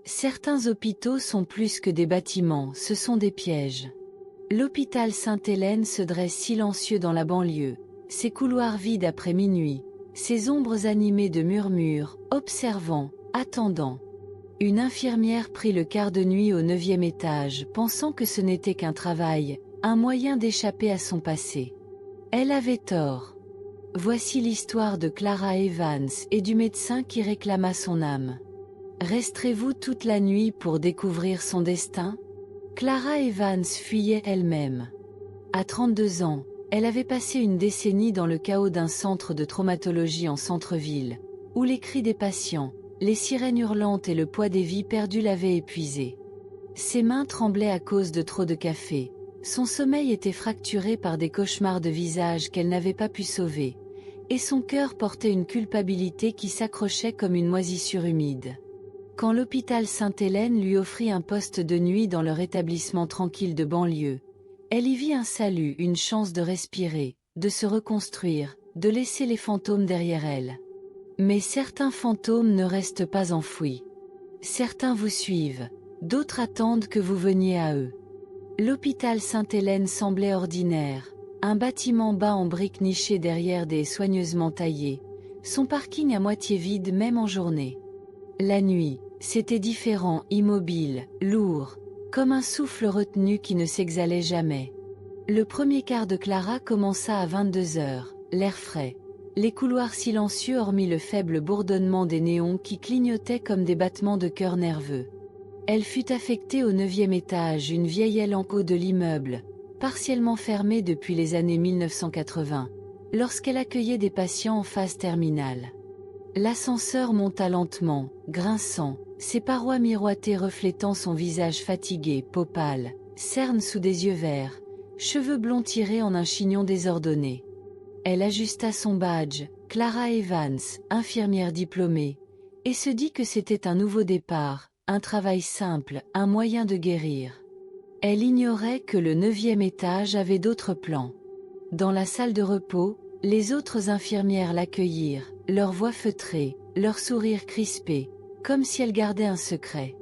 Certains hôpitaux sont plus que des bâtiments, ce sont des pièges. L'hôpital Sainte-Hélène se dresse silencieux dans la banlieue, ses couloirs vides après minuit, ses ombres animées de murmures, observant, attendant. Une infirmière prit le quart de nuit au 9e étage, pensant que ce n'était qu'un travail, un moyen d'échapper à son passé. Elle avait tort. Voici l'histoire de Clara Evans et du médecin qui réclama son âme. Resterez-vous toute la nuit pour découvrir son destin? Clara Evans fuyait elle-même. À 32 ans, elle avait passé une décennie dans le chaos d'un centre de traumatologie en centre-ville, où les cris des patients, les sirènes hurlantes et le poids des vies perdues l'avaient épuisée. Ses mains tremblaient à cause de trop de café, son sommeil était fracturé par des cauchemars de visage qu'elle n'avait pas pu sauver, et son cœur portait une culpabilité qui s'accrochait comme une moisissure humide. Quand l'hôpital Sainte-Hélène lui offrit un poste de nuit dans leur établissement tranquille de banlieue, elle y vit un salut, une chance de respirer, de se reconstruire, de laisser les fantômes derrière elle. Mais certains fantômes ne restent pas enfouis. Certains vous suivent, d'autres attendent que vous veniez à eux. L'hôpital Sainte-Hélène semblait ordinaire, un bâtiment bas en briques niché derrière des soigneusement taillés, son parking à moitié vide même en journée. La nuit, c'était différent, immobile, lourd, comme un souffle retenu qui ne s'exhalait jamais. Le premier quart de Clara commença à 22 heures, l'air frais, les couloirs silencieux hormis le faible bourdonnement des néons qui clignotaient comme des battements de cœur nerveux. Elle fut affectée au 9e étage, une vieille aile en haut de l'immeuble, partiellement fermée depuis les années 1980, lorsqu'elle accueillait des patients en phase terminale. L'ascenseur monta lentement, grinçant, ses parois miroitées reflétant son visage fatigué, peau pâle, cernes sous des yeux verts, cheveux blonds tirés en un chignon désordonné. Elle ajusta son badge, Clara Evans, infirmière diplômée, et se dit que c'était un nouveau départ, un travail simple, un moyen de guérir. Elle ignorait que le 9e étage avait d'autres plans. Dans la salle de repos, les autres infirmières l'accueillirent, leurs voix feutrées, leurs sourires crispés, comme si elles gardaient un secret.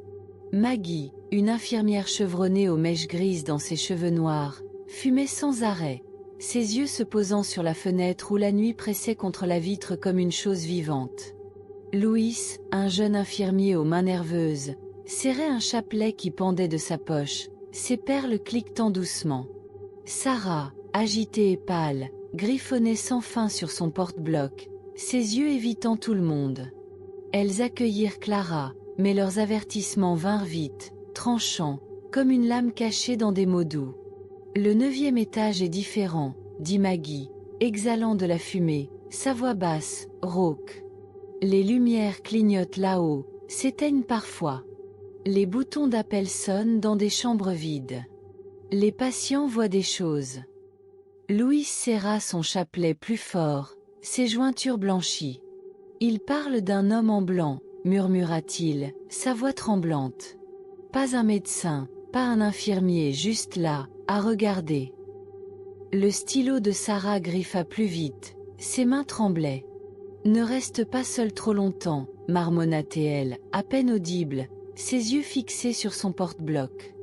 Maggie, une infirmière chevronnée aux mèches grises dans ses cheveux noirs, fumait sans arrêt, ses yeux se posant sur la fenêtre où la nuit pressait contre la vitre comme une chose vivante. Louis, un jeune infirmier aux mains nerveuses, serrait un chapelet qui pendait de sa poche, ses perles cliquetant doucement. Sarah, agitée et pâle, griffonnait sans fin sur son porte-bloc, ses yeux évitant tout le monde. Elles accueillirent Clara, mais leurs avertissements vinrent vite, tranchants, comme une lame cachée dans des mots doux. Le 9e étage est différent, dit Maggie, exhalant de la fumée, sa voix basse, rauque. Les lumières clignotent là-haut, s'éteignent parfois. Les boutons d'appel sonnent dans des chambres vides. Les patients voient des choses. Louis serra son chapelet plus fort, ses jointures blanchies. Il parle d'un homme en blanc, murmura-t-il, sa voix tremblante. Pas un médecin, pas un infirmier, juste là, à regarder. Le stylo de Sarah griffa plus vite, ses mains tremblaient. Ne reste pas seule trop longtemps, marmonna-t-elle, à peine audible, ses yeux fixés sur son porte-bloc.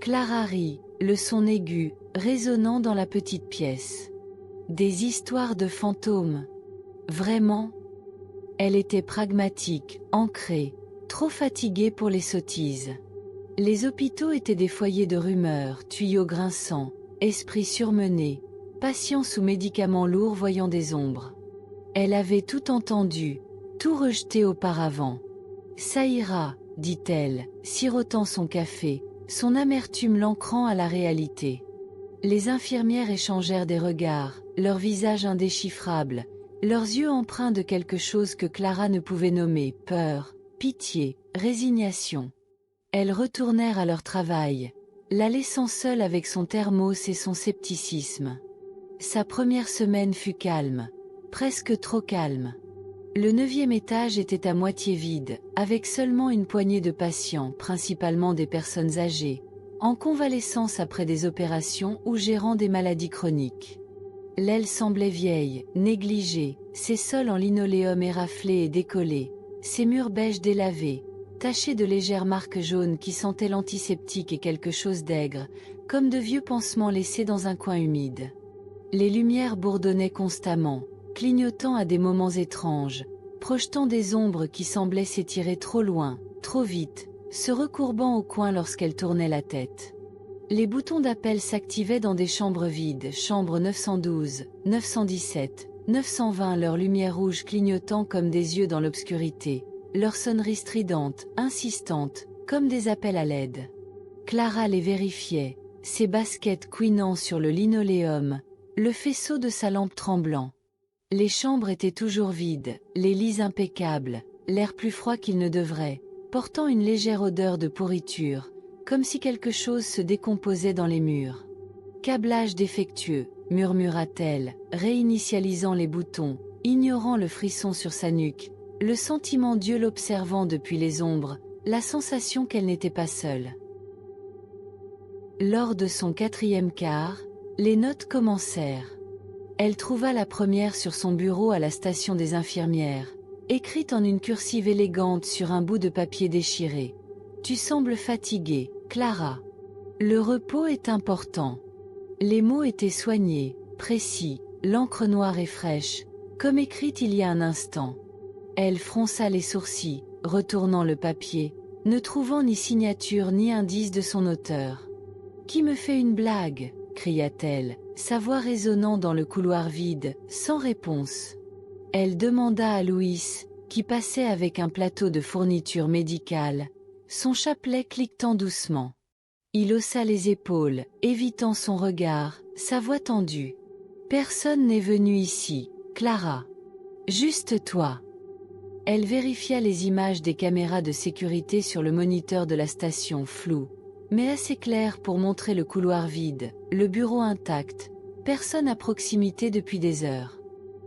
Clara rit, le son aigu, résonnant dans la petite pièce. Des histoires de fantômes. Vraiment? Elle était pragmatique, ancrée, trop fatiguée pour les sottises. Les hôpitaux étaient des foyers de rumeurs, tuyaux grinçants, esprits surmenés, patients sous médicaments lourds voyant des ombres. Elle avait tout entendu, tout rejeté auparavant. Ça ira, dit-elle, sirotant son café, son amertume l'ancrant à la réalité. Les infirmières échangèrent des regards, leurs visages indéchiffrables, leurs yeux empreints de quelque chose que Clara ne pouvait nommer, peur, pitié, résignation. Elles retournèrent à leur travail, la laissant seule avec son thermos et son scepticisme. Sa première semaine fut calme, presque trop calme. Le 9e étage était à moitié vide, avec seulement une poignée de patients, principalement des personnes âgées, en convalescence après des opérations ou gérant des maladies chroniques. L'aile semblait vieille, négligée, ses sols en linoléum éraflés et décollés, ses murs beige délavés, tachées de légères marques jaunes qui sentaient l'antiseptique et quelque chose d'aigre, comme de vieux pansements laissés dans un coin humide. Les lumières bourdonnaient constamment, clignotant à des moments étranges, projetant des ombres qui semblaient s'étirer trop loin, trop vite, se recourbant au coin lorsqu'elle tournait la tête. Les boutons d'appel s'activaient dans des chambres vides, chambre 912, 917, 920, leurs lumières rouges clignotant comme des yeux dans l'obscurité, leurs sonneries stridentes, insistantes, comme des appels à l'aide. Clara les vérifiait, ses baskets couinant sur le linoléum, le faisceau de sa lampe tremblant. Les chambres étaient toujours vides, les lits impeccables, l'air plus froid qu'il ne devrait, portant une légère odeur de pourriture, comme si quelque chose se décomposait dans les murs. Câblage défectueux, murmura-t-elle, réinitialisant les boutons, ignorant le frisson sur sa nuque, le sentiment d'yeux l'observant depuis les ombres, la sensation qu'elle n'était pas seule. Lors de son 4e quart, les notes commencèrent. Elle trouva la première sur son bureau à la station des infirmières, écrite en une cursive élégante sur un bout de papier déchiré. « Tu sembles fatiguée, Clara. Le repos est important. » Les mots étaient soignés, précis, l'encre noire et fraîche, comme écrite il y a un instant. Elle fronça les sourcils, retournant le papier, ne trouvant ni signature ni indice de son auteur. « Qui me fait une blague ?» cria-t-elle, sa voix résonnant dans le couloir vide, sans réponse. Elle demanda à Louis, qui passait avec un plateau de fournitures médicales, son chapelet cliquetant doucement. Il haussa les épaules, évitant son regard, sa voix tendue. « Personne n'est venu ici, Clara. Juste toi. » Elle vérifia les images des caméras de sécurité sur le moniteur de la station, floues, mais assez claires pour montrer le couloir vide, le bureau intact, personne à proximité depuis des heures.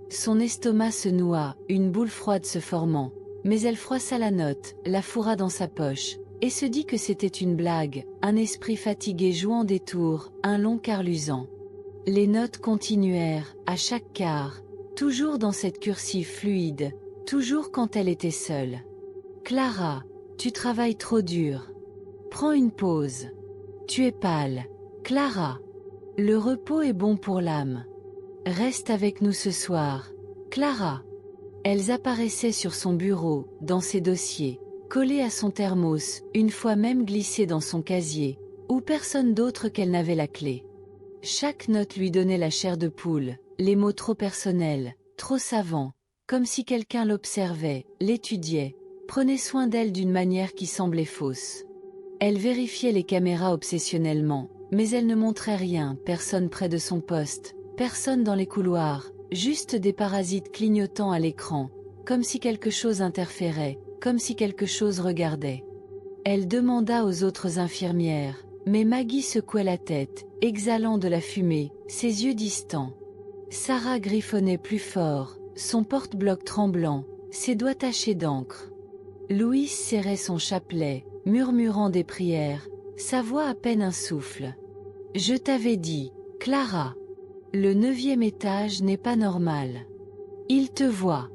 Son estomac se noua, une boule froide se formant, mais elle froissa la note, la fourra dans sa poche, et se dit que c'était une blague, un esprit fatigué jouant des tours, un long quart luisant. Les notes continuèrent, à chaque quart, toujours dans cette cursive fluide, toujours quand elle était seule. « Clara, tu travailles trop dur. Prends une pause. Tu es pâle, Clara. Le repos est bon pour l'âme. Reste avec nous ce soir, Clara. » Elles apparaissaient sur son bureau, dans ses dossiers, collés à son thermos, une fois même glissés dans son casier, où personne d'autre qu'elle n'avait la clé. Chaque note lui donnait la chair de poule, les mots trop personnels, trop savants, comme si quelqu'un l'observait, l'étudiait, prenait soin d'elle d'une manière qui semblait fausse. Elle vérifiait les caméras obsessionnellement, mais elle ne montrait rien, personne près de son poste, personne dans les couloirs, juste des parasites clignotant à l'écran, comme si quelque chose interférait, comme si quelque chose regardait. Elle demanda aux autres infirmières, mais Maggie secouait la tête, exhalant de la fumée, ses yeux distants. Sarah griffonnait plus fort, son porte-bloc tremblant, ses doigts tachés d'encre. Louis serrait son chapelet, murmurant des prières, sa voix à peine un souffle. « Je t'avais dit, Clara. Le 9e étage n'est pas normal. Il te voit. »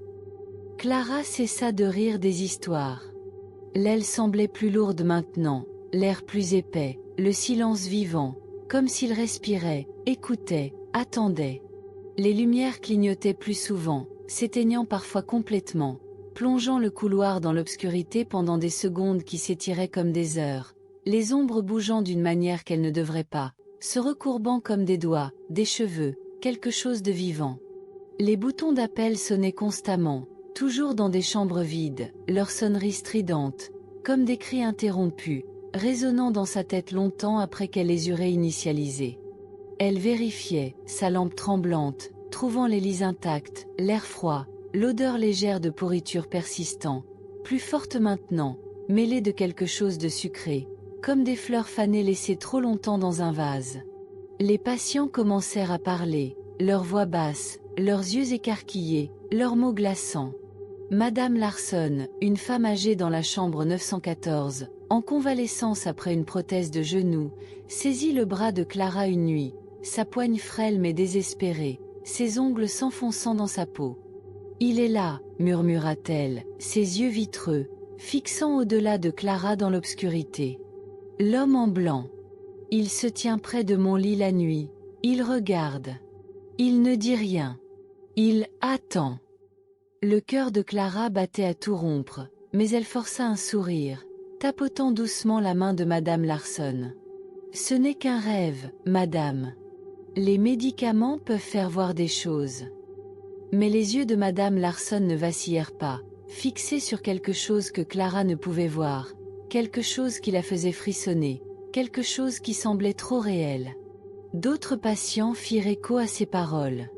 Clara cessa de rire des histoires. L'aile semblait plus lourde maintenant, l'air plus épais, le silence vivant, comme s'il respirait, écoutait, attendait. Les lumières clignotaient plus souvent, s'éteignant parfois complètement, plongeant le couloir dans l'obscurité pendant des secondes qui s'étiraient comme des heures, les ombres bougeant d'une manière qu'elles ne devraient pas, se recourbant comme des doigts, des cheveux, quelque chose de vivant. Les boutons d'appel sonnaient constamment, toujours dans des chambres vides, leurs sonneries stridentes, comme des cris interrompus, résonnant dans sa tête longtemps après qu'elle les eut réinitialisés. Elle vérifiait, sa lampe tremblante, trouvant les lits intacts, l'air froid, l'odeur légère de pourriture persistant, plus forte maintenant, mêlée de quelque chose de sucré, comme des fleurs fanées laissées trop longtemps dans un vase. Les patients commencèrent à parler, leurs voix basses, leurs yeux écarquillés, leurs mots glaçants. Madame Larson, une femme âgée dans la chambre 914, en convalescence après une prothèse de genou, saisit le bras de Clara une nuit, sa poigne frêle mais désespérée, ses ongles s'enfonçant dans sa peau. « Il est là » murmura-t-elle, ses yeux vitreux, fixant au-delà de Clara dans l'obscurité. L'homme en blanc. Il se tient près de mon lit la nuit, il regarde. Il ne dit rien. Il attend. Le cœur de Clara battait à tout rompre, mais elle força un sourire, tapotant doucement la main de Madame Larson. « Ce n'est qu'un rêve, madame. Les médicaments peuvent faire voir des choses. » Mais les yeux de Madame Larson ne vacillèrent pas, fixés sur quelque chose que Clara ne pouvait voir, quelque chose qui la faisait frissonner, quelque chose qui semblait trop réel. D'autres patients firent écho à ces paroles.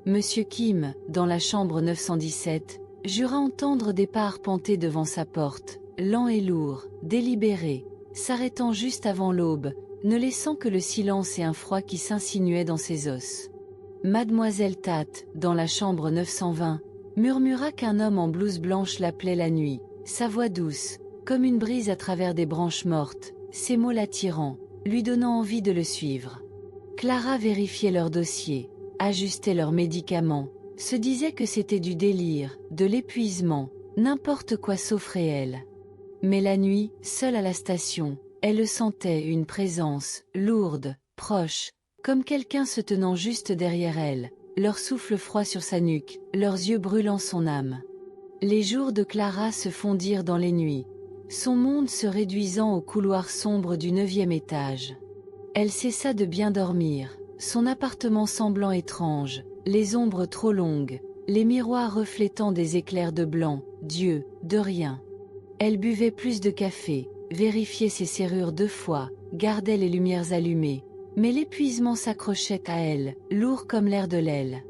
Monsieur Kim, dans la chambre 917, jura entendre des pas arpenter devant sa porte, lents et lourds, délibérés, s'arrêtant juste avant l'aube, ne laissant que le silence et un froid qui s'insinuaient dans ses os. Mademoiselle Tate, dans la chambre 920, murmura qu'un homme en blouse blanche l'appelait la nuit, sa voix douce, comme une brise à travers des branches mortes, ses mots l'attirant, lui donnant envie de le suivre. Clara vérifiait leur dossier, ajustait leurs médicaments, se disait que c'était du délire, de l'épuisement, n'importe quoi sauf réel. Mais la nuit, seule à la station, elle le sentait, une présence, lourde, proche, comme quelqu'un se tenant juste derrière elle, leur souffle froid sur sa nuque, leurs yeux brûlant son âme. Les jours de Clara se fondirent dans les nuits, son monde se réduisant au couloir sombre du 9e étage. Elle cessa de bien dormir, son appartement semblant étrange, les ombres trop longues, les miroirs reflétant des éclairs de blanc, Dieu, de rien. Elle buvait plus de café, vérifiait ses serrures 2 fois, gardait les lumières allumées, mais l'épuisement s'accrochait à elle, lourd comme l'air de l'aile.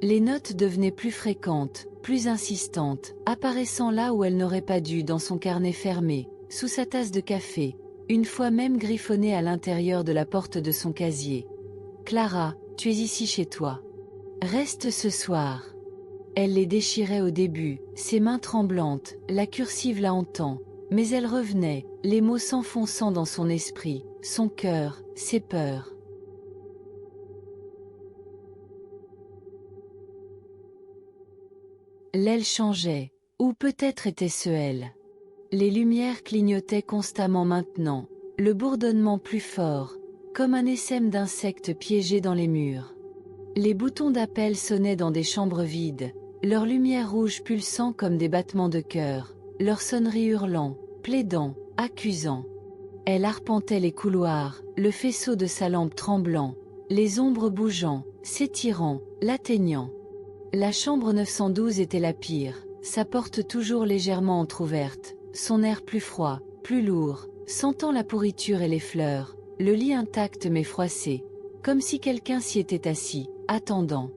Les notes devenaient plus fréquentes, plus insistantes, apparaissant là où elles n'auraient pas dû, dans son carnet fermé, sous sa tasse de café, une fois même griffonnées à l'intérieur de la porte de son casier. « Clara, tu es ici chez toi. Reste ce soir. » Elle les déchirait au début, ses mains tremblantes, la cursive la hantant, mais elle revenait, les mots s'enfonçant dans son esprit, son cœur, ses peurs. L'aile changeait, ou peut-être était-ce elle. Les lumières clignotaient constamment maintenant, le bourdonnement plus fort, comme un essaim d'insectes piégés dans les murs. Les boutons d'appel sonnaient dans des chambres vides, leurs lumières rouges pulsant comme des battements de cœur, leurs sonneries hurlant, plaidant, accusant. Elle arpentait les couloirs, le faisceau de sa lampe tremblant, les ombres bougeant, s'étirant, l'atteignant. La chambre 912 était la pire, sa porte toujours légèrement entr'ouverte, son air plus froid, plus lourd, sentant la pourriture et les fleurs, le lit intact mais froissé, comme si quelqu'un s'y était assis, attendant.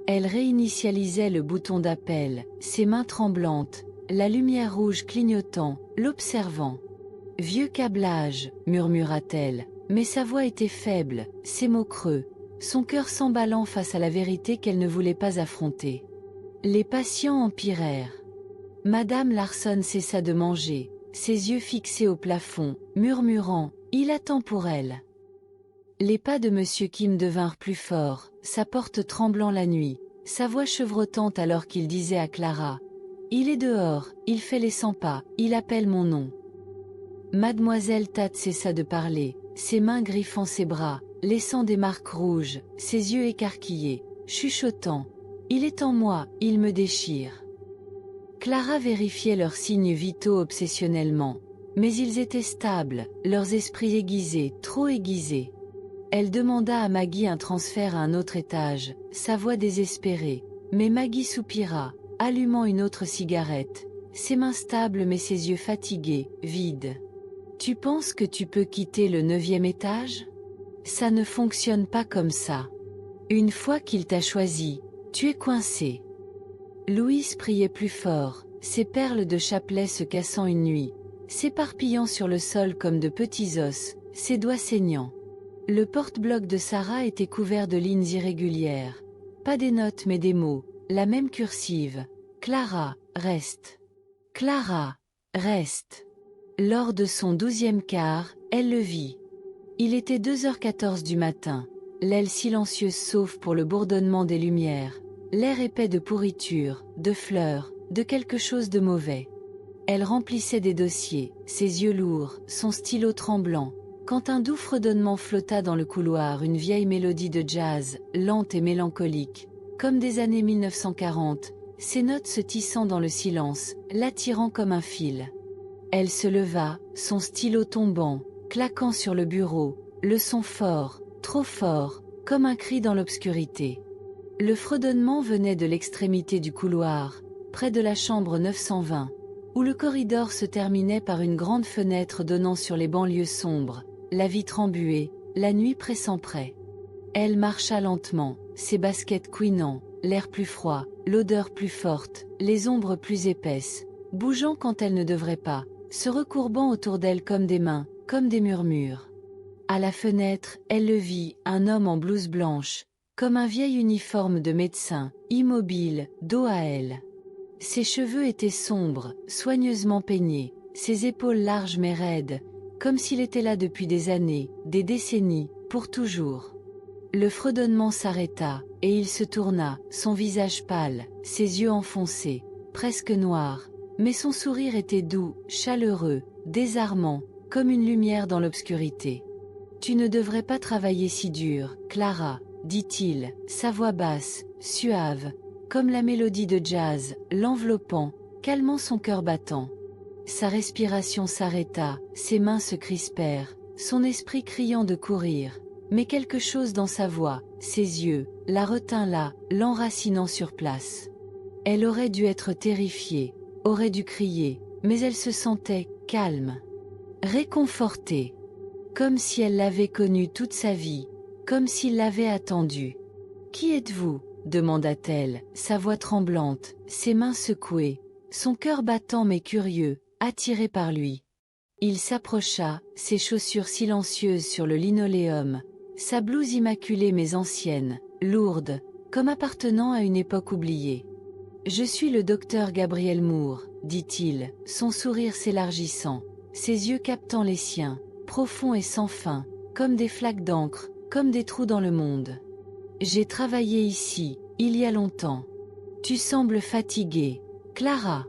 Elle réinitialisait le bouton d'appel, ses mains tremblantes, la lumière rouge clignotant, l'observant. « Vieux câblage » murmura-t-elle, mais sa voix était faible, ses mots creux, son cœur s'emballant face à la vérité qu'elle ne voulait pas affronter. Les patients empirèrent. Madame Larson cessa de manger, ses yeux fixés au plafond, murmurant « Il attend pour elle ». Les pas de Monsieur Kim devinrent plus forts, sa porte tremblant la nuit, sa voix chevrotante alors qu'il disait à Clara « Il est dehors, il fait les 100 pas, il appelle mon nom ». Mademoiselle Tate cessa de parler, ses mains griffant ses bras, laissant des marques rouges, ses yeux écarquillés, chuchotant « Il est en moi, il me déchire ». Clara vérifiait leurs signes vitaux obsessionnellement, mais ils étaient stables, leurs esprits aiguisés, trop aiguisés. Elle demanda à Maggie un transfert à un autre étage, sa voix désespérée, mais Maggie soupira, allumant une autre cigarette, ses mains stables mais ses yeux fatigués, vides. « Tu penses que tu peux quitter le 9e étage ? Ça ne fonctionne pas comme ça. Une fois qu'il t'a choisi, tu es coincé. » Louise priait plus fort, ses perles de chapelet se cassant une nuit, s'éparpillant sur le sol comme de petits os, ses doigts saignants. Le porte-bloc de Sarah était couvert de lignes irrégulières. Pas des notes mais des mots, la même cursive. « Clara, reste. Clara, reste. » Lors de son 12e quart, elle le vit. Il était 2h14 du matin, l'aile silencieuse sauf pour le bourdonnement des lumières, l'air épais de pourriture, de fleurs, de quelque chose de mauvais. Elle remplissait des dossiers, ses yeux lourds, son stylo tremblant, quand un doux fredonnement flotta dans le couloir, une vieille mélodie de jazz, lente et mélancolique, comme des années 1940, ses notes se tissant dans le silence, l'attirant comme un fil. Elle se leva, son stylo tombant, claquant sur le bureau, le son fort, trop fort, comme un cri dans l'obscurité. Le fredonnement venait de l'extrémité du couloir, près de la chambre 920, où le corridor se terminait par une grande fenêtre donnant sur les banlieues sombres, la vitre embuée, la nuit pressant près. Elle marcha lentement, ses baskets couinant, l'air plus froid, l'odeur plus forte, les ombres plus épaisses, bougeant quand elle ne devrait pas, se recourbant autour d'elle comme des mains, comme des murmures. À la fenêtre, elle le vit, un homme en blouse blanche, comme un vieil uniforme de médecin, immobile, dos à elle. Ses cheveux étaient sombres, soigneusement peignés, ses épaules larges mais raides, comme s'il était là depuis des années, des décennies, pour toujours. Le fredonnement s'arrêta, et il se tourna, son visage pâle, ses yeux enfoncés, presque noirs, mais son sourire était doux, chaleureux, désarmant, comme une lumière dans l'obscurité. « Tu ne devrais pas travailler si dur, Clara, » dit-il, sa voix basse, suave, comme la mélodie de jazz, l'enveloppant, calmant son cœur battant. Sa respiration s'arrêta, ses mains se crispèrent, son esprit criant de courir, mais quelque chose dans sa voix, ses yeux, la retint là, l'enracinant sur place. Elle aurait dû être terrifiée, aurait dû crier, mais elle se sentait calme, réconfortée, comme si elle l'avait connu toute sa vie, comme s'il l'avait attendu. « Qui êtes-vous » demanda-t-elle, sa voix tremblante, ses mains secouées, son cœur battant mais curieux, attiré par lui. Il s'approcha, ses chaussures silencieuses sur le linoléum, sa blouse immaculée mais ancienne, lourde, comme appartenant à une époque oubliée. « Je suis le docteur Gabriel Moore, » dit-il, son sourire s'élargissant, ses yeux captant les siens, profonds et sans fin, comme des flaques d'encre, comme des trous dans le monde. « J'ai travaillé ici, il y a longtemps. Tu sembles fatiguée, Clara.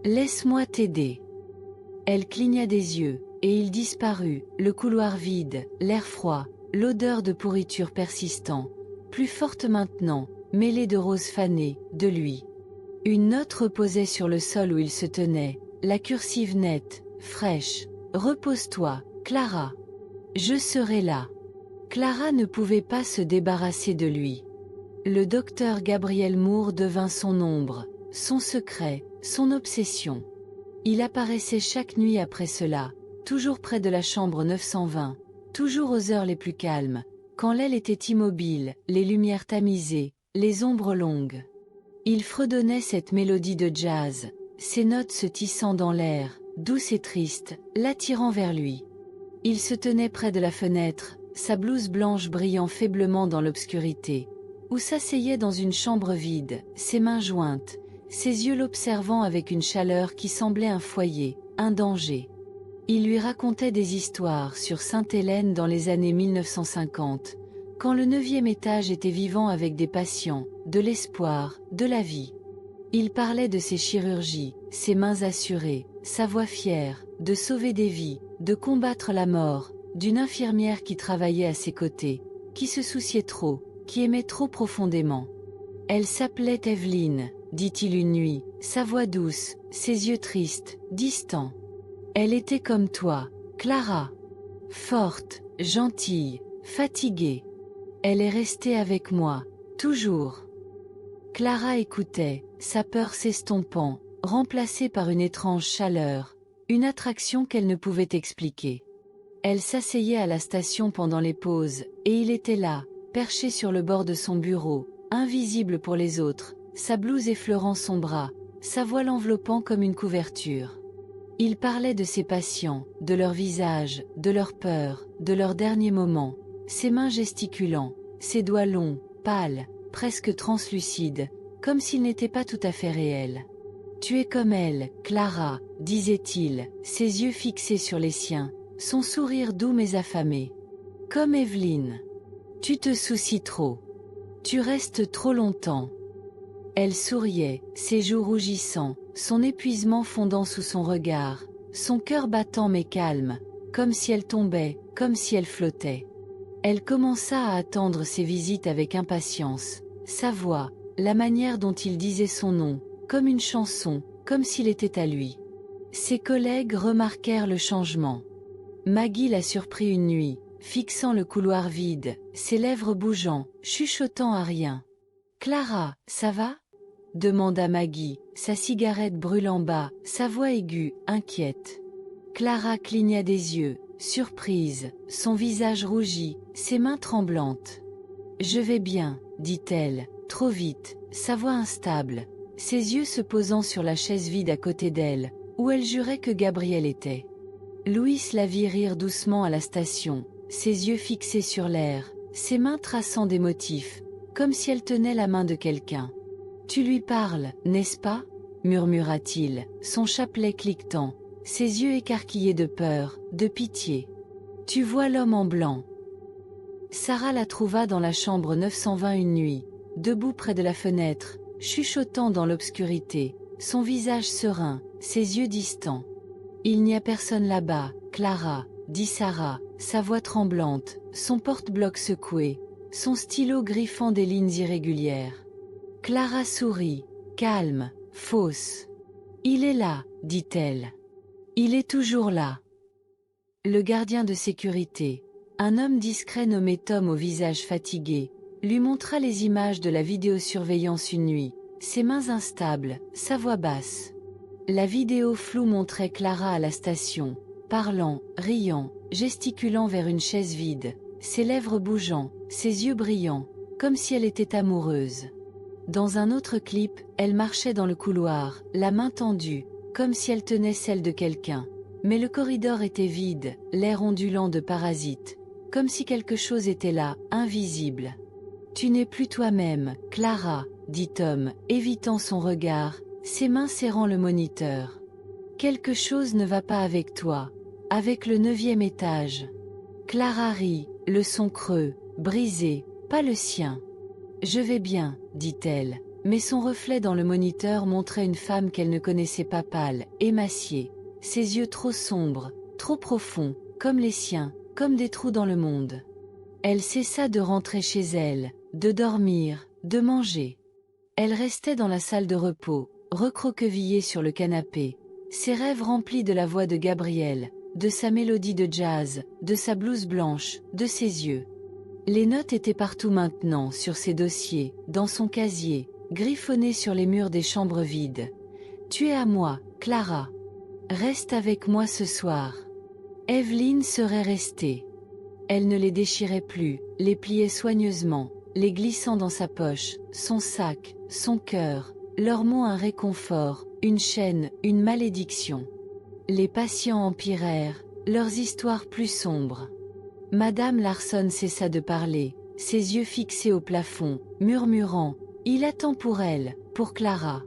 Laisse-moi t'aider. » Elle cligna des yeux, et il disparut, le couloir vide, l'air froid, l'odeur de pourriture persistant, plus forte maintenant, mêlée de roses fanées, de lui. Une note reposait sur le sol où il se tenait, la cursive nette, fraîche. « Repose-toi, Clara. Je serai là. » Clara ne pouvait pas se débarrasser de lui. Le docteur Gabriel Moore devint son ombre, son secret, son obsession. Il apparaissait chaque nuit après cela, toujours près de la chambre 920, toujours aux heures les plus calmes, quand l'aile était immobile, les lumières tamisées, les ombres longues. Il fredonnait cette mélodie de jazz, ses notes se tissant dans l'air, douces et tristes, l'attirant vers lui. Il se tenait près de la fenêtre, sa blouse blanche brillant faiblement dans l'obscurité, ou s'asseyait dans une chambre vide, ses mains jointes, ses yeux l'observant avec une chaleur qui semblait un foyer, un danger. Il lui racontait des histoires sur Sainte-Hélène dans les années 1950, quand le 9e étage était vivant avec des patients, de l'espoir, de la vie. Il parlait de ses chirurgies, ses mains assurées, sa voix fière, de sauver des vies, de combattre la mort, d'une infirmière qui travaillait à ses côtés, qui se souciait trop, qui aimait trop profondément. Elle s'appelait Evelyne, dit-il une nuit, sa voix douce, ses yeux tristes, distants. Elle était comme toi, Clara. Forte, gentille, fatiguée. Elle est restée avec moi, toujours. Clara écoutait, sa peur s'estompant, remplacée par une étrange chaleur, une attraction qu'elle ne pouvait expliquer. Elle s'asseyait à la station pendant les pauses, et il était là, perché sur le bord de son bureau, invisible pour les autres, sa blouse effleurant son bras, sa voix l'enveloppant comme une couverture. Il parlait de ses patients, de leurs visages, de leurs peurs, de leurs derniers moments, ses mains gesticulant, ses doigts longs, pâles, presque translucides, comme s'ils n'étaient pas tout à fait réels. « Tu es comme elle, Clara, » disait-il, ses yeux fixés sur les siens, son sourire doux mais affamé. « Comme Evelyne. Tu te soucies trop. Tu restes trop longtemps. Elle souriait, ses joues rougissant, son épuisement fondant sous son regard, son cœur battant mais calme, comme si elle tombait, comme si elle flottait. Elle commença à attendre ses visites avec impatience, sa voix, la manière dont il disait son nom, comme une chanson, comme s'il était à lui. Ses collègues remarquèrent le changement. Maggie l'a surpris une nuit, fixant le couloir vide, ses lèvres bougeant, chuchotant à rien. « Clara, ça va ?» demanda Maggie, sa cigarette brûlant bas, sa voix aiguë, inquiète. Clara cligna des yeux, surprise, son visage rougi, ses mains tremblantes. « Je vais bien, dit-elle, trop vite, sa voix instable, ses yeux se posant sur la chaise vide à côté d'elle, où elle jurait que Gabriel était. Louis la vit rire doucement à la station, ses yeux fixés sur l'air, ses mains traçant des motifs, comme si elle tenait la main de quelqu'un. « Tu lui parles, n'est-ce pas ?» murmura-t-il, son chapelet cliquetant, ses yeux écarquillés de peur, de pitié. « Tu vois l'homme en blanc. » Sarah la trouva dans la chambre 920 une nuit, debout près de la fenêtre, chuchotant dans l'obscurité, son visage serein, ses yeux distants. « Il n'y a personne là-bas, Clara, » dit Sarah, sa voix tremblante, son porte-bloc secoué, son stylo griffant des lignes irrégulières. Clara sourit, calme, fausse. « Il est là, dit-elle. Il est toujours là. » Le gardien de sécurité, un homme discret nommé Tom au visage fatigué, lui montra les images de la vidéosurveillance une nuit, ses mains instables, sa voix basse. La vidéo floue montrait Clara à la station, parlant, riant, gesticulant vers une chaise vide, ses lèvres bougeant, ses yeux brillants, comme si elle était amoureuse. Dans un autre clip, elle marchait dans le couloir, la main tendue, comme si elle tenait celle de quelqu'un. Mais le corridor était vide, l'air ondulant de parasites, comme si quelque chose était là, invisible. « Tu n'es plus toi-même, Clara, » dit Tom, évitant son regard, ses mains serrant le moniteur. « Quelque chose ne va pas avec toi, avec le 9e étage. » Clara rit, le son creux, brisé, pas le sien. « Je vais bien, » dit-elle, mais son reflet dans le moniteur montrait une femme qu'elle ne connaissait pas pâle, émaciée, ses yeux trop sombres, trop profonds, comme les siens, comme des trous dans le monde. Elle cessa de rentrer chez elle, de dormir, de manger. Elle restait dans la salle de repos, recroquevillée sur le canapé, ses rêves remplis de la voix de Gabriel, de sa mélodie de jazz, de sa blouse blanche, de ses yeux. Les notes étaient partout maintenant, sur ses dossiers, dans son casier, griffonnées sur les murs des chambres vides. « Tu es à moi, Clara. Reste avec moi ce soir. » Evelyne serait restée. Elle ne les déchirait plus, les pliait soigneusement, les glissant dans sa poche, son sac, son cœur, leurs mots un réconfort, une chaîne, une malédiction. Les patients empirèrent, leurs histoires plus sombres. Madame Larson cessa de parler, ses yeux fixés au plafond, murmurant « Il attend pour elle, pour Clara. »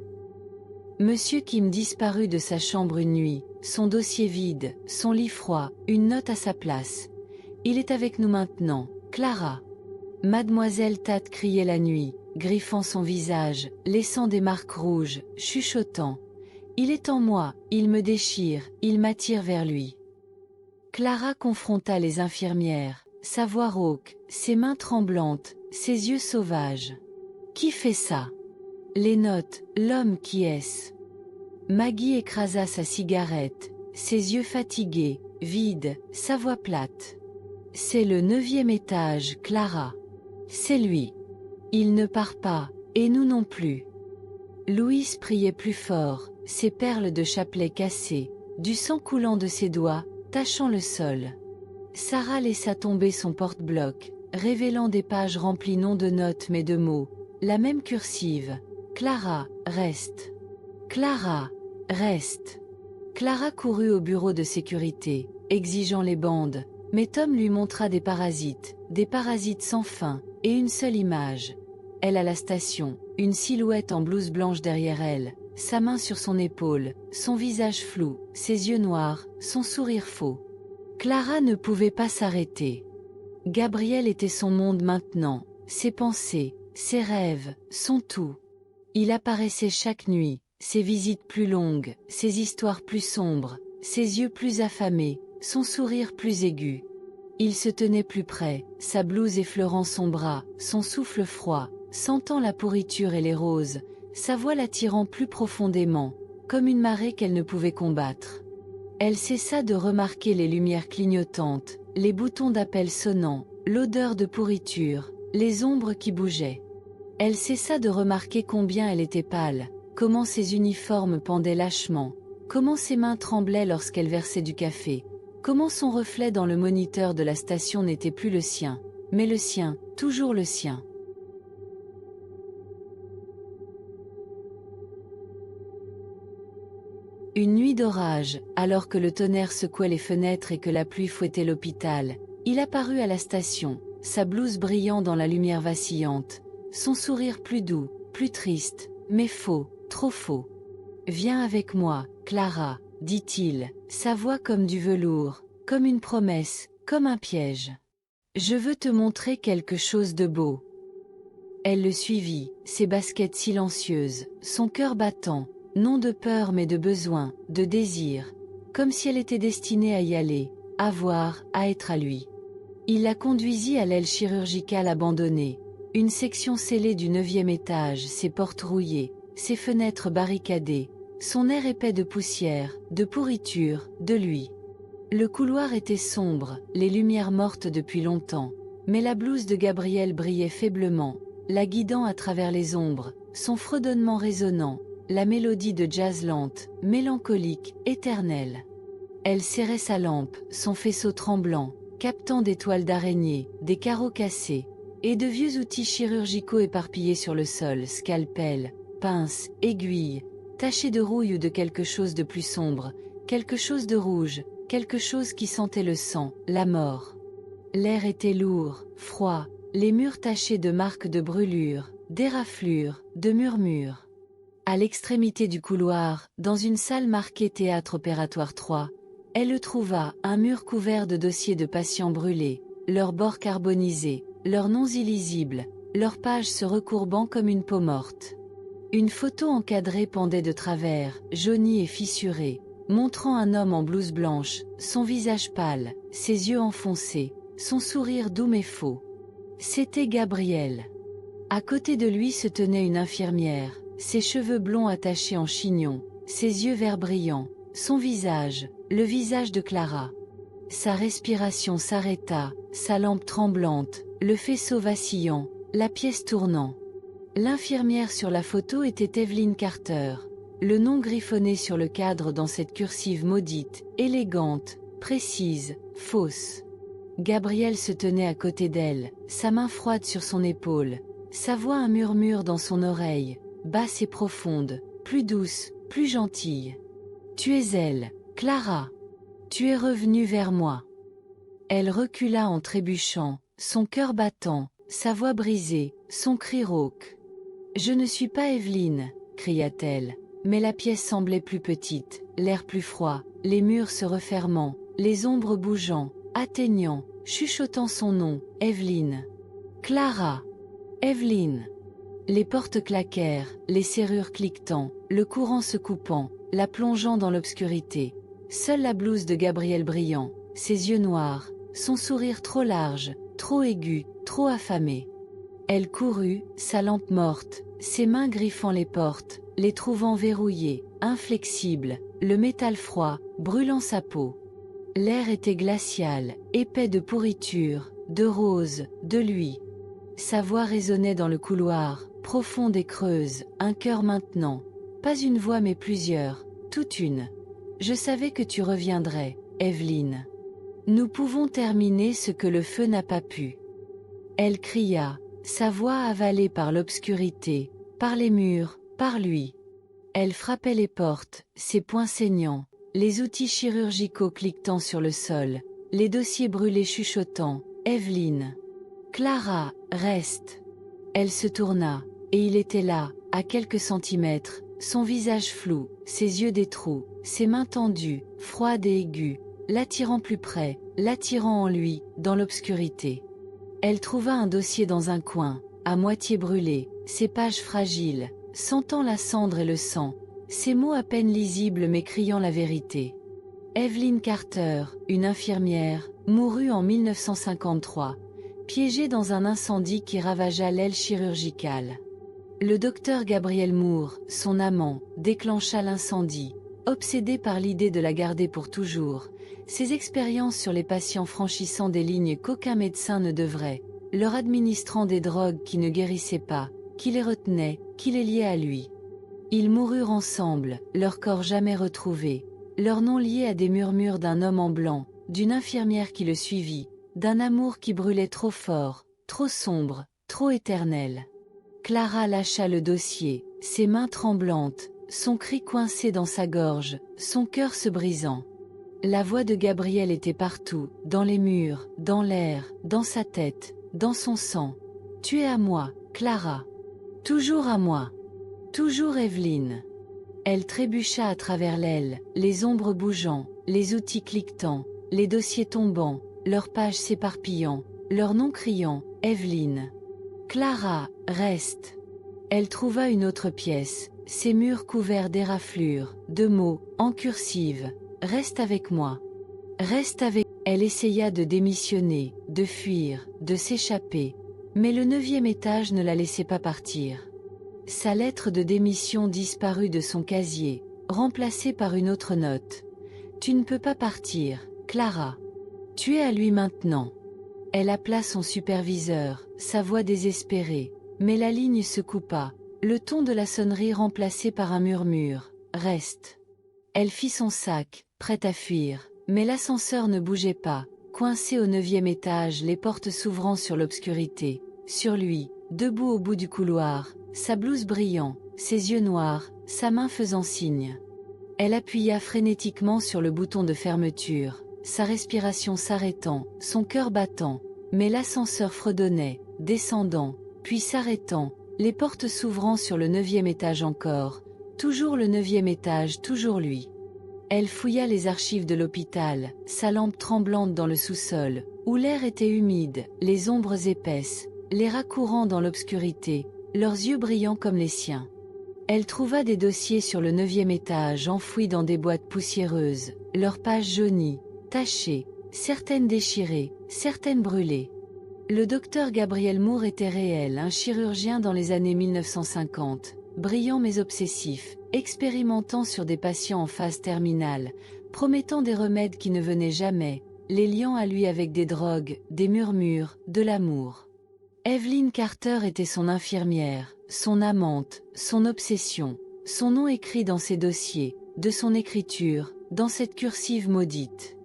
Monsieur Kim disparut de sa chambre une nuit, son dossier vide, son lit froid, une note à sa place. « Il est avec nous maintenant, Clara. » Mademoiselle Tate criait la nuit, griffant son visage, laissant des marques rouges, chuchotant. « Il est en moi, il me déchire, il m'attire vers lui. » Clara confronta les infirmières, sa voix rauque, ses mains tremblantes, ses yeux sauvages. « Qui fait ça? Les notes, l'homme qui est-ce ?» Maggie écrasa sa cigarette, ses yeux fatigués, vides, sa voix plate. « C'est le 9e étage, Clara. C'est lui. Il ne part pas, et nous non plus. » Louise priait plus fort, ses perles de chapelet cassées, du sang coulant de ses doigts, tachant le sol. Sarah laissa tomber son porte-bloc, révélant des pages remplies non de notes mais de mots, la même cursive. « Clara, reste. Clara, reste. » Clara courut au bureau de sécurité, exigeant les bandes, mais Tom lui montra des parasites sans fin, et une seule image. Elle à la station, une silhouette en blouse blanche derrière elle, sa main sur son épaule, son visage flou, ses yeux noirs, son sourire faux. Clara ne pouvait pas s'arrêter. Gabriel était son monde maintenant, ses pensées, ses rêves, son tout. Il apparaissait chaque nuit, ses visites plus longues, ses histoires plus sombres, ses yeux plus affamés, son sourire plus aigu. Il se tenait plus près, sa blouse effleurant son bras, son souffle froid, sentant la pourriture et les roses, sa voix l'attirant plus profondément, comme une marée qu'elle ne pouvait combattre. Elle cessa de remarquer les lumières clignotantes, les boutons d'appel sonnant, l'odeur de pourriture, les ombres qui bougeaient. Elle cessa de remarquer combien elle était pâle, comment ses uniformes pendaient lâchement, comment ses mains tremblaient lorsqu'elle versait du café, comment son reflet dans le moniteur de la station n'était plus le sien, mais le sien, toujours le sien. Une nuit d'orage, alors que le tonnerre secouait les fenêtres et que la pluie fouettait l'hôpital, il apparut à la station, sa blouse brillant dans la lumière vacillante, son sourire plus doux, plus triste, mais faux, trop faux. « Viens avec moi, Clara, » dit-il, sa voix comme du velours, comme une promesse, comme un piège. « Je veux te montrer quelque chose de beau. » Elle le suivit, ses baskets silencieuses, son cœur battant, non de peur mais de besoin, de désir, comme si elle était destinée à y aller, à voir, à être à lui. Il la conduisit à l'aile chirurgicale abandonnée, une section scellée du 9e étage, ses portes rouillées, ses fenêtres barricadées, son air épais de poussière, de pourriture, de lui. Le couloir était sombre, les lumières mortes depuis longtemps, mais la blouse de Gabrielle brillait faiblement, la guidant à travers les ombres, son fredonnement résonnant, la mélodie de jazz lente, mélancolique, éternelle. Elle serrait sa lampe, son faisceau tremblant, captant des toiles d'araignée, des carreaux cassés, et de vieux outils chirurgicaux éparpillés sur le sol, scalpel, pinces, aiguilles, tachés de rouille ou de quelque chose de plus sombre, quelque chose de rouge, quelque chose qui sentait le sang, la mort. L'air était lourd, froid, les murs tachés de marques de brûlures, d'éraflures, de murmures. À l'extrémité du couloir, dans une salle marquée Théâtre Opératoire 3, elle le trouva, un mur couvert de dossiers de patients brûlés, leurs bords carbonisés, leurs noms illisibles, leurs pages se recourbant comme une peau morte. Une photo encadrée pendait de travers, jaunie et fissurée, montrant un homme en blouse blanche, son visage pâle, ses yeux enfoncés, son sourire doux mais faux. C'était Gabrielle. À côté de lui se tenait une infirmière, ses cheveux blonds attachés en chignon, ses yeux verts brillants, son visage, le visage de Clara. Sa respiration s'arrêta, sa lampe tremblante, le faisceau vacillant, la pièce tournant. L'infirmière sur la photo était Evelyn Carter, le nom griffonné sur le cadre dans cette cursive maudite, élégante, précise, fausse. Gabrielle se tenait à côté d'elle, sa main froide sur son épaule, sa voix un murmure dans son oreille, basse et profonde, plus douce, plus gentille. « Tu es elle, Clara. Tu es revenue vers moi. » Elle recula en trébuchant, son cœur battant, sa voix brisée, son cri rauque. « Je ne suis pas Evelyne, » cria-t-elle, mais la pièce semblait plus petite, l'air plus froid, les murs se refermant, les ombres bougeant, atteignant, chuchotant son nom, Evelyne. Clara. Evelyne. Les portes claquèrent, les serrures cliquetant, le courant se coupant, la plongeant dans l'obscurité. Seule la blouse de Gabrielle brillant, ses yeux noirs, son sourire trop large, trop aigu, trop affamé. Elle courut, sa lampe morte, ses mains griffant les portes, les trouvant verrouillées, inflexibles, le métal froid, brûlant sa peau. L'air était glacial, épais de pourriture, de rose, de lui. Sa voix résonnait dans le couloir, profonde et creuse, un cœur maintenant. Pas une voix mais plusieurs, toute une. Je savais que tu reviendrais, Evelyne. Nous pouvons terminer ce que le feu n'a pas pu. Elle cria, sa voix avalée par l'obscurité, par les murs, par lui. Elle frappait les portes, ses poings saignants, les outils chirurgicaux cliquetant sur le sol, les dossiers brûlés chuchotant, Evelyne. Clara, reste. Elle se tourna, et il était là, à quelques centimètres, son visage flou, ses yeux des trous, ses mains tendues, froides et aiguës, l'attirant plus près, l'attirant en lui, dans l'obscurité. Elle trouva un dossier dans un coin, à moitié brûlé, ses pages fragiles, sentant la cendre et le sang, ces mots à peine lisibles mais criant la vérité. Evelyn Carter, une infirmière, mourut en 1953, piégée dans un incendie qui ravagea l'aile chirurgicale. Le docteur Gabriel Moore, son amant, déclencha l'incendie, obsédé par l'idée de la garder pour toujours. Ses expériences sur les patients franchissant des lignes qu'aucun médecin ne devrait, leur administrant des drogues qui ne guérissaient pas, qui les retenaient, qui les liaient à lui. Ils moururent ensemble, leur corps jamais retrouvé, leur nom lié à des murmures d'un homme en blanc, d'une infirmière qui le suivit, d'un amour qui brûlait trop fort, trop sombre, trop éternel. Clara lâcha le dossier, ses mains tremblantes, son cri coincé dans sa gorge, son cœur se brisant. La voix de Gabriel était partout, dans les murs, dans l'air, dans sa tête, dans son sang. « Tu es à moi, Clara. Toujours à moi. Toujours Evelyn. » Elle trébucha à travers l'aile, les ombres bougeant, les outils cliquetant, les dossiers tombant, leurs pages s'éparpillant, leurs noms criant « Evelyn. » Clara, reste. Elle trouva une autre pièce, ses murs couverts d'éraflures, de mots, en cursive. Reste avec moi. Reste avec. Elle essaya de démissionner, de fuir, de s'échapper. Mais le 9e étage ne la laissait pas partir. Sa lettre de démission disparut de son casier, remplacée par une autre note. Tu ne peux pas partir, Clara. Tu es à lui maintenant. Elle appela son superviseur, sa voix désespérée, mais la ligne se coupa, le ton de la sonnerie remplacé par un murmure, « Reste ». Elle fit son sac, prête à fuir, mais l'ascenseur ne bougeait pas, coincé au 9e étage, les portes s'ouvrant sur l'obscurité, sur lui, debout au bout du couloir, sa blouse brillant, ses yeux noirs, sa main faisant signe. Elle appuya frénétiquement sur le bouton de fermeture, sa respiration s'arrêtant, son cœur battant, mais l'ascenseur fredonnait, descendant, puis s'arrêtant, les portes s'ouvrant sur le 9e étage encore, toujours le 9e étage, toujours lui. Elle fouilla les archives de l'hôpital, sa lampe tremblante dans le sous-sol, où l'air était humide, les ombres épaisses, les rats courant dans l'obscurité, leurs yeux brillants comme les siens. Elle trouva des dossiers sur le 9e étage enfouis dans des boîtes poussiéreuses, leurs pages jaunies, tachées, certaines déchirées, certaines brûlées. Le docteur Gabriel Moore était réel, un chirurgien dans les années 1950, brillant mais obsessif, expérimentant sur des patients en phase terminale, promettant des remèdes qui ne venaient jamais, les liant à lui avec des drogues, des murmures, de l'amour. Evelyn Carter était son infirmière, son amante, son obsession, son nom écrit dans ses dossiers, de son écriture, dans cette cursive maudite.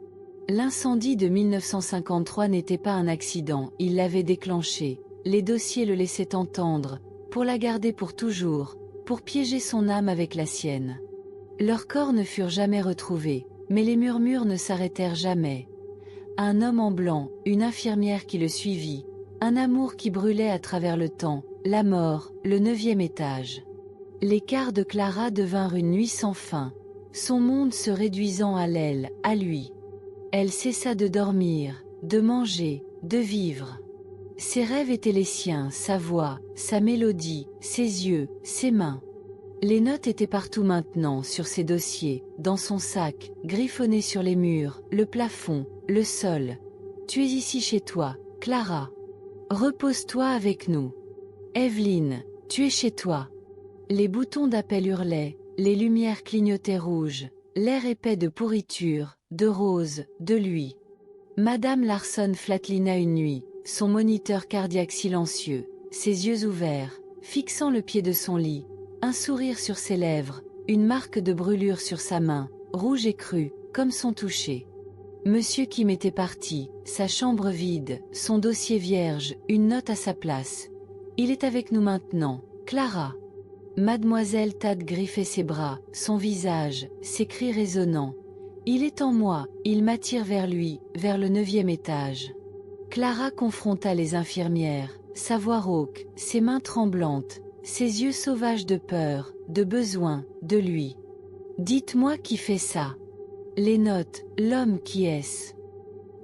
L'incendie de 1953 n'était pas un accident, il l'avait déclenché, les dossiers le laissaient entendre, pour la garder pour toujours, pour piéger son âme avec la sienne. Leurs corps ne furent jamais retrouvés, mais les murmures ne s'arrêtèrent jamais. Un homme en blanc, une infirmière qui le suivit, un amour qui brûlait à travers le temps, la mort, le 9e étage. Les quarts de Clara devinrent une nuit sans fin, son monde se réduisant à l'aile, à lui. Elle cessa de dormir, de manger, de vivre. Ses rêves étaient les siens, sa voix, sa mélodie, ses yeux, ses mains. Les notes étaient partout maintenant, sur ses dossiers, dans son sac, griffonnées sur les murs, le plafond, le sol. Tu es ici chez toi, Clara. Repose-toi avec nous. Evelyn, tu es chez toi. Les boutons d'appel hurlaient, les lumières clignotaient rouges, l'air épais de pourriture, de rose, de lui. Madame Larson flatlina une nuit, son moniteur cardiaque silencieux, ses yeux ouverts, fixant le pied de son lit, un sourire sur ses lèvres, une marque de brûlure sur sa main, rouge et crue, comme son toucher. Monsieur Kim était parti, sa chambre vide, son dossier vierge, une note à sa place. Il est avec nous maintenant, Clara. Mademoiselle Tad griffait ses bras, son visage, ses cris résonnants. Il est en moi, il m'attire vers lui, vers le 9e étage. Clara confronta les infirmières, sa voix rauque, ses mains tremblantes, ses yeux sauvages de peur, de besoin, de lui. Dites-moi qui fait ça. Les notes, l'homme qui est-ce?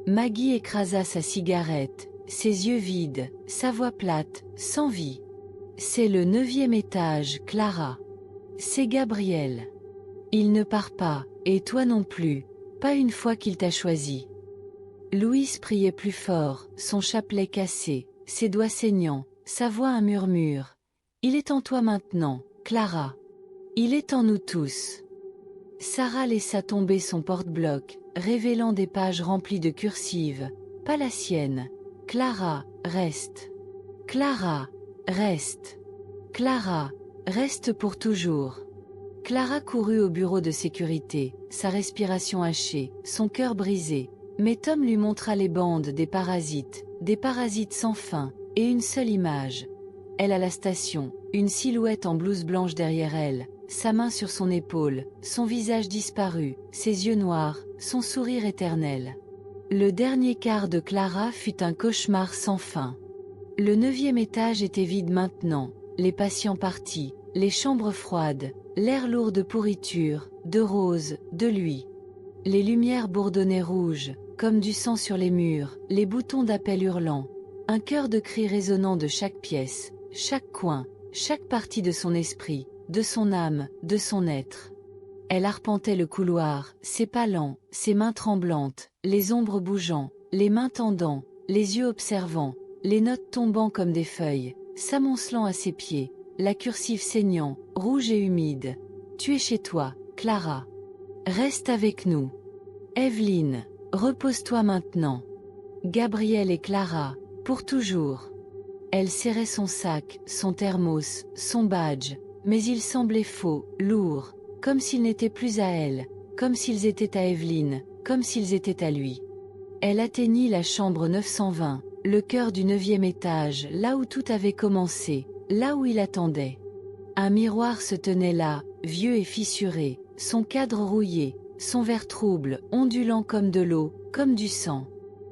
Maggie écrasa sa cigarette, ses yeux vides, sa voix plate, sans vie. C'est le 9e étage, Clara. C'est Gabriel. Il ne part pas, et toi non plus, pas une fois qu'il t'a choisi. Louise priait plus fort, son chapelet cassé, ses doigts saignants, sa voix un murmure. Il est en toi maintenant, Clara. Il est en nous tous. Sarah laissa tomber son porte-bloc, révélant des pages remplies de cursives. Pas la sienne. Clara, reste. Clara, reste. Clara, reste pour toujours. Clara courut au bureau de sécurité, sa respiration hachée, son cœur brisé. Mais Tom lui montra les bandes des parasites sans fin, et une seule image. Elle à la station, une silhouette en blouse blanche derrière elle, sa main sur son épaule, son visage disparu, ses yeux noirs, son sourire éternel. Le dernier quart de Clara fut un cauchemar sans fin. Le 9e étage était vide maintenant, les patients partis, les chambres froides, l'air lourd de pourriture, de rose, de lui. Les lumières bourdonnaient rouges, comme du sang sur les murs, les boutons d'appel hurlants, un chœur de cris résonnant de chaque pièce, chaque coin, chaque partie de son esprit, de son âme, de son être. Elle arpentait le couloir, ses pas lents, ses mains tremblantes, les ombres bougeant, les mains tendant, les yeux observant, les notes tombant comme des feuilles, s'amoncelant à ses pieds, la cursive saignant, rouge et humide. Tu es chez toi, Clara. Reste avec nous. Evelyne, repose-toi maintenant. Gabriel et Clara, pour toujours. Elle serrait son sac, son thermos, son badge, mais il semblait faux, lourd, comme s'ils n'étaient plus à elle, comme s'ils étaient à Evelyne, comme s'ils étaient à lui. Elle atteignit la chambre 920, le cœur du 9e étage, là où tout avait commencé, là où il attendait. Un miroir se tenait là, vieux et fissuré, son cadre rouillé, son verre trouble, ondulant comme de l'eau, comme du sang.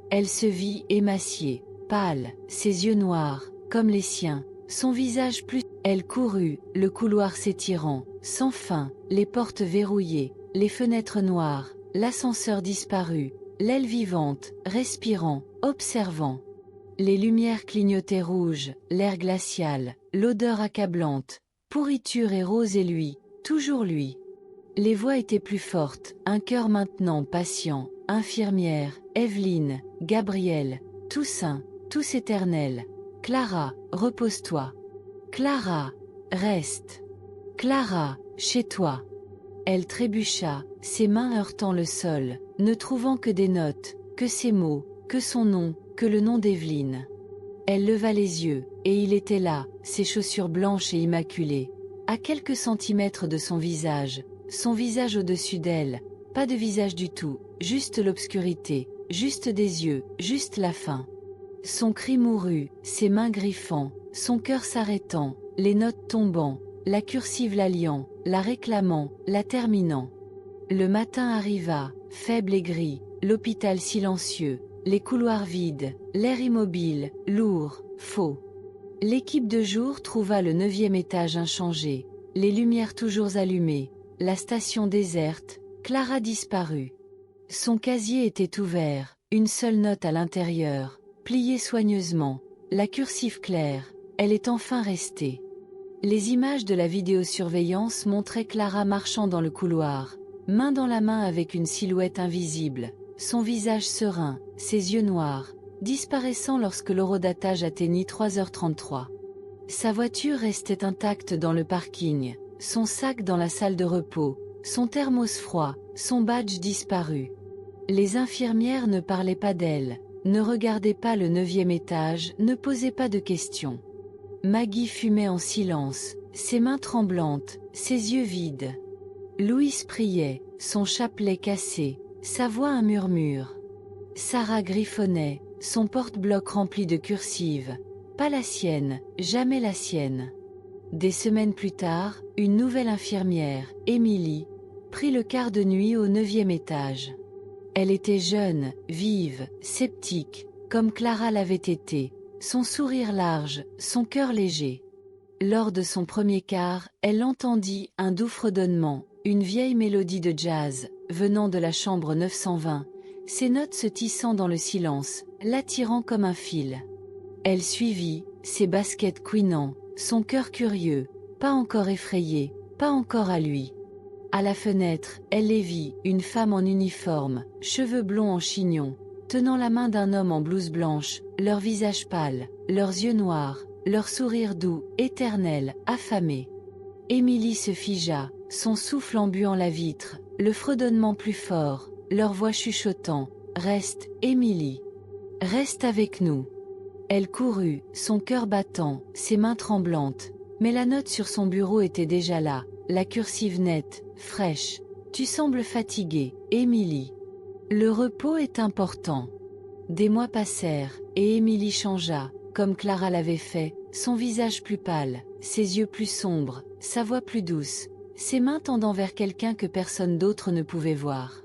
Elle se vit émaciée, pâle, ses yeux noirs, comme les siens, son visage plus... Elle courut, le couloir s'étirant, sans fin, les portes verrouillées, les fenêtres noires, l'ascenseur disparu, l'aile vivante, respirant, observant. Les lumières clignotaient rouges, l'air glacial, l'odeur accablante, pourriture et rose et lui, toujours lui. Les voix étaient plus fortes, un cœur maintenant patient, infirmière, Evelyne, Gabriel, Toussaint, tous éternels. Clara, repose-toi. Clara, reste. Clara, chez toi. Elle trébucha, ses mains heurtant le sol, ne trouvant que des notes, que ses mots, que son nom, que le nom d'Evelyne. Elle leva les yeux, et il était là, ses chaussures blanches et immaculées, à quelques centimètres de son visage au-dessus d'elle, pas de visage du tout, juste l'obscurité, juste des yeux, juste la faim. Son cri mourut, ses mains griffant, son cœur s'arrêtant, les notes tombant, la cursive la liant, la réclamant, la terminant. Le matin arriva, faible et gris, l'hôpital silencieux, les couloirs vides, l'air immobile, lourd, faux. L'équipe de jour trouva le 9e étage inchangé, les lumières toujours allumées, la station déserte, Clara disparut. Son casier était ouvert, une seule note à l'intérieur, pliée soigneusement, la cursive claire, elle est enfin restée. Les images de la vidéosurveillance montraient Clara marchant dans le couloir, main dans la main avec une silhouette invisible, son visage serein, ses yeux noirs, disparaissant lorsque l'horodatage atteignit 3h33. Sa voiture restait intacte dans le parking, son sac dans la salle de repos, son thermos froid, son badge disparu. Les infirmières ne parlaient pas d'elle, ne regardaient pas le 9e étage, ne posaient pas de questions. Maggie fumait en silence, ses mains tremblantes, ses yeux vides. Louise priait, son chapelet cassé, sa voix un murmure. Sarah griffonnait, son porte-bloc rempli de cursives. Pas la sienne, jamais la sienne. Des semaines plus tard, une nouvelle infirmière, Émilie, prit le quart de nuit au 9e étage. Elle était jeune, vive, sceptique, comme Clara l'avait été, son sourire large, son cœur léger. Lors de son premier quart, elle entendit un doux fredonnement, une vieille mélodie de jazz, venant de la chambre 920, ses notes se tissant dans le silence, l'attirant comme un fil. Elle suivit, ses baskets couinant, son cœur curieux, pas encore effrayé, pas encore à lui. À la fenêtre, elle les vit, une femme en uniforme, cheveux blonds en chignon, tenant la main d'un homme en blouse blanche, leur visage pâle, leurs yeux noirs, leur sourire doux, éternel, affamé. Émilie se figea, son souffle embuant la vitre, le fredonnement plus fort, leur voix chuchotant, « Reste, Émilie. Reste avec nous. » Elle courut, son cœur battant, ses mains tremblantes, mais la note sur son bureau était déjà là, la cursive nette, fraîche. « Tu sembles fatiguée, Émilie. Le repos est important. » Des mois passèrent, et Émilie changea, comme Clara l'avait fait, son visage plus pâle, ses yeux plus sombres, sa voix plus douce, ses mains tendant vers quelqu'un que personne d'autre ne pouvait voir.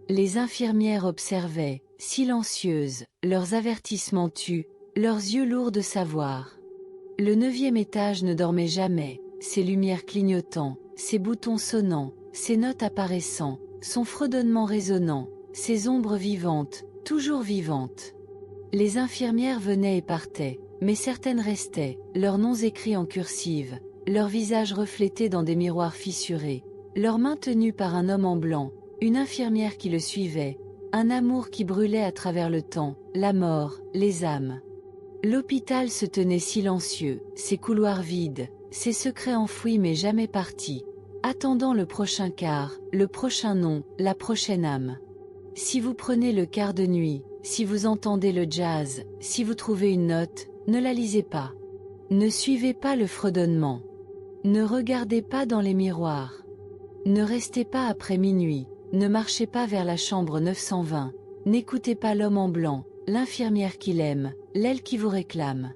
Les infirmières observaient, silencieuses, leurs avertissements tus, leurs yeux lourds de savoir. Le 9e étage ne dormait jamais, ses lumières clignotant, ses boutons sonnant, ses notes apparaissant, son fredonnement résonnant, ses ombres vivantes, toujours vivantes. Les infirmières venaient et partaient, mais certaines restaient, leurs noms écrits en cursive, leurs visages reflétés dans des miroirs fissurés, leurs mains tenues par un homme en blanc, une infirmière qui le suivait, un amour qui brûlait à travers le temps, la mort, les âmes. L'hôpital se tenait silencieux, ses couloirs vides, ses secrets enfouis mais jamais partis, attendant le prochain quart, le prochain nom, la prochaine âme. Si vous prenez le quart de nuit, si vous entendez le jazz, si vous trouvez une note, ne la lisez pas. Ne suivez pas le fredonnement. Ne regardez pas dans les miroirs. Ne restez pas après minuit, ne marchez pas vers la chambre 920, n'écoutez pas l'homme en blanc, l'infirmière qui l'aime, l'aile qui vous réclame.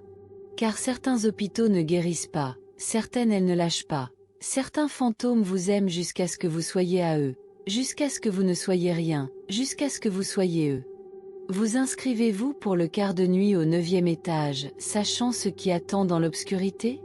Car certains hôpitaux ne guérissent pas, certaines elles ne lâchent pas, certains fantômes vous aiment jusqu'à ce que vous soyez à eux, jusqu'à ce que vous ne soyez rien, jusqu'à ce que vous soyez eux. Vous inscrivez-vous pour le quart de nuit au 9e étage, sachant ce qui attend dans l'obscurité ?